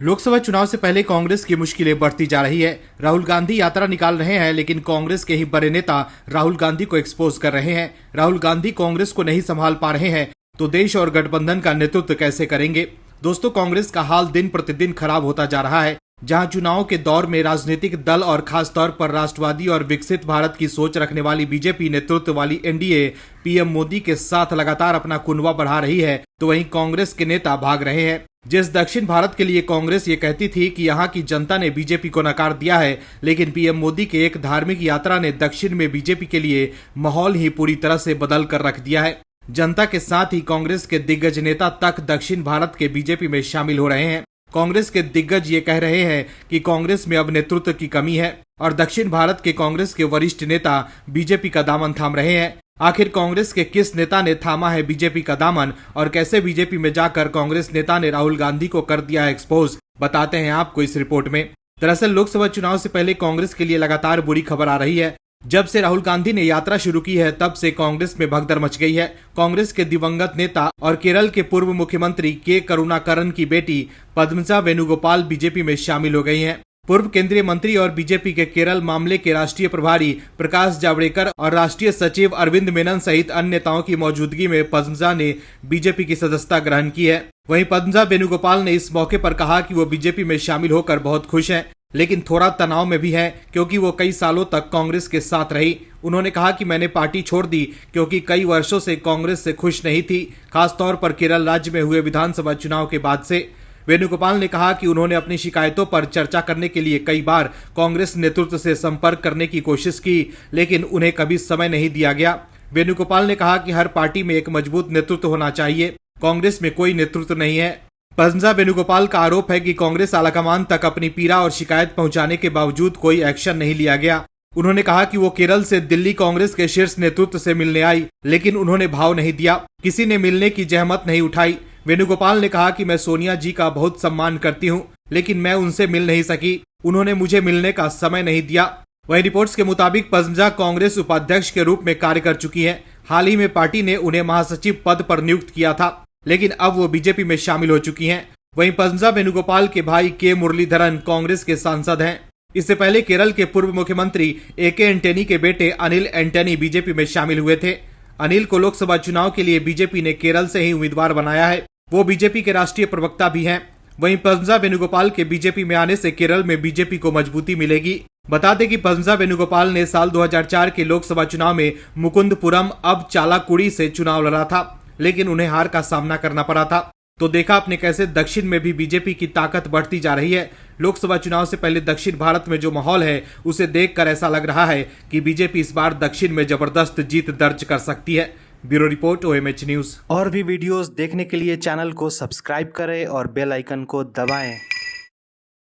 लोकसभा चुनाव से पहले कांग्रेस की मुश्किलें बढ़ती जा रही है। राहुल गांधी यात्रा निकाल रहे हैं, लेकिन कांग्रेस के ही बड़े नेता राहुल गांधी को एक्सपोज कर रहे हैं। राहुल गांधी कांग्रेस को नहीं संभाल पा रहे हैं तो देश और गठबंधन का नेतृत्व कैसे करेंगे। दोस्तों, कांग्रेस का हाल दिन प्रतिदिन खराब होता जा रहा है। जहां चुनाव के दौर में राजनीतिक दल और खास तौर पर राष्ट्रवादी और विकसित भारत की सोच रखने वाली बीजेपी नेतृत्व वाली एनडीए पीएम मोदी के साथ लगातार अपना कुनबा बढ़ा रही है, तो वहीं कांग्रेस के नेता भाग रहे हैं। जिस दक्षिण भारत के लिए कांग्रेस ये कहती थी कि यहां की जनता ने बीजेपी को नकार दिया है, लेकिन पीएम मोदी के एक धार्मिक यात्रा ने दक्षिण में बीजेपी के लिए माहौल ही पूरी तरह से बदल कर रख दिया है। जनता के साथ ही कांग्रेस के दिग्गज नेता तक दक्षिण भारत के बीजेपी में शामिल हो रहे हैं। कांग्रेस के दिग्गज ये कह रहे हैं कि कांग्रेस में अब नेतृत्व की कमी है और दक्षिण भारत के कांग्रेस के वरिष्ठ नेता बीजेपी का दामन थाम रहे हैं। आखिर कांग्रेस के किस नेता ने थामा है बीजेपी का दामन और कैसे बीजेपी में जाकर कांग्रेस नेता ने राहुल गांधी को कर दिया एक्सपोज, बताते हैं आपको इस रिपोर्ट में। दरअसल लोकसभा चुनाव से पहले कांग्रेस के लिए लगातार बुरी खबर आ रही है। जब से राहुल गांधी ने यात्रा शुरू की है, तब से कांग्रेस में भगदड़ मच गई है। कांग्रेस के दिवंगत नेता और केरल के पूर्व मुख्यमंत्री के करुणाकरन की बेटी पद्मजा वेणुगोपाल बीजेपी में शामिल हो गई हैं। पूर्व केंद्रीय मंत्री और बीजेपी के केरल मामले के राष्ट्रीय प्रभारी प्रकाश जावड़ेकर और राष्ट्रीय सचिव अरविंद मेनन सहित अन्य नेताओं की मौजूदगी में पद्मजा ने बीजेपी की सदस्यता ग्रहण की है। वहीं पद्मजा वेणुगोपाल ने इस मौके पर कहा कि वो बीजेपी में शामिल होकर बहुत खुश हैं, लेकिन थोड़ा तनाव में भी है क्योंकि वो कई सालों तक कांग्रेस के साथ रही। उन्होंने कहा कि मैंने पार्टी छोड़ दी क्योंकि कई वर्षों से कांग्रेस से खुश नहीं थी, खासतौर पर केरल राज्य में हुए विधानसभा चुनाव के बाद से। वेणुगोपाल ने कहा कि उन्होंने अपनी शिकायतों पर चर्चा करने के लिए कई बार कांग्रेस नेतृत्व से संपर्क करने की कोशिश की, लेकिन उन्हें कभी समय नहीं दिया गया। वेणुगोपाल ने कहा कि हर पार्टी में एक मजबूत नेतृत्व होना चाहिए, कांग्रेस में कोई नेतृत्व नहीं है। पद्मजा वेणुगोपाल का आरोप है कि कांग्रेस आलाकमान तक अपनी पीड़ा और शिकायत पहुंचाने के बावजूद कोई एक्शन नहीं लिया गया। उन्होंने कहा कि वो केरल से दिल्ली कांग्रेस के शीर्ष नेतृत्व से मिलने आई, लेकिन उन्होंने भाव नहीं दिया, किसी ने मिलने की जहमत नहीं उठाई। वेणुगोपाल ने कहा कि मैं सोनिया जी का बहुत सम्मान करती हूं, लेकिन मैं उनसे मिल नहीं सकी, उन्होंने मुझे मिलने का समय नहीं दिया। वहीं रिपोर्ट्स के मुताबिक पद्मजा कांग्रेस उपाध्यक्ष के रूप में कार्य कर चुकी हैं। हाल ही में पार्टी ने उन्हें महासचिव पद पर नियुक्त किया था, लेकिन अब वो बीजेपी में शामिल हो चुकी हैं। वहीं पद्मजा वेणुगोपाल के भाई के मुरलीधरन कांग्रेस के सांसद हैं। इससे पहले केरल के पूर्व मुख्यमंत्री ए.के. एंटनी के बेटे अनिल एंटनी बीजेपी में शामिल हुए थे। अनिल को लोकसभा चुनाव के लिए बीजेपी ने केरल से ही उम्मीदवार बनाया है। वो बीजेपी के राष्ट्रीय प्रवक्ता भी हैं। वहीं पद्मजा वेणुगोपाल के बीजेपी में आने से केरल में बीजेपी को मजबूती मिलेगी। बता दें कि पद्मजा वेणुगोपाल ने साल 2004 के लोकसभा चुनाव में मुकुंदपुरम अब चालाकुड़ी से चुनाव लड़ा था, लेकिन उन्हें हार का सामना करना पड़ा था। तो देखा आपने कैसे दक्षिण में भी बीजेपी की ताकत बढ़ती जा रही है। लोकसभा चुनाव से पहले दक्षिण भारत में जो माहौल है, उसे देखकर ऐसा लग रहा है कि बीजेपी इस बार दक्षिण में जबरदस्त जीत दर्ज कर सकती है। Bureau report OMH news. और भी वीडियोस देखने के लिए चैनल को सब्सक्राइब करें और बेल आइकन को दबाएं।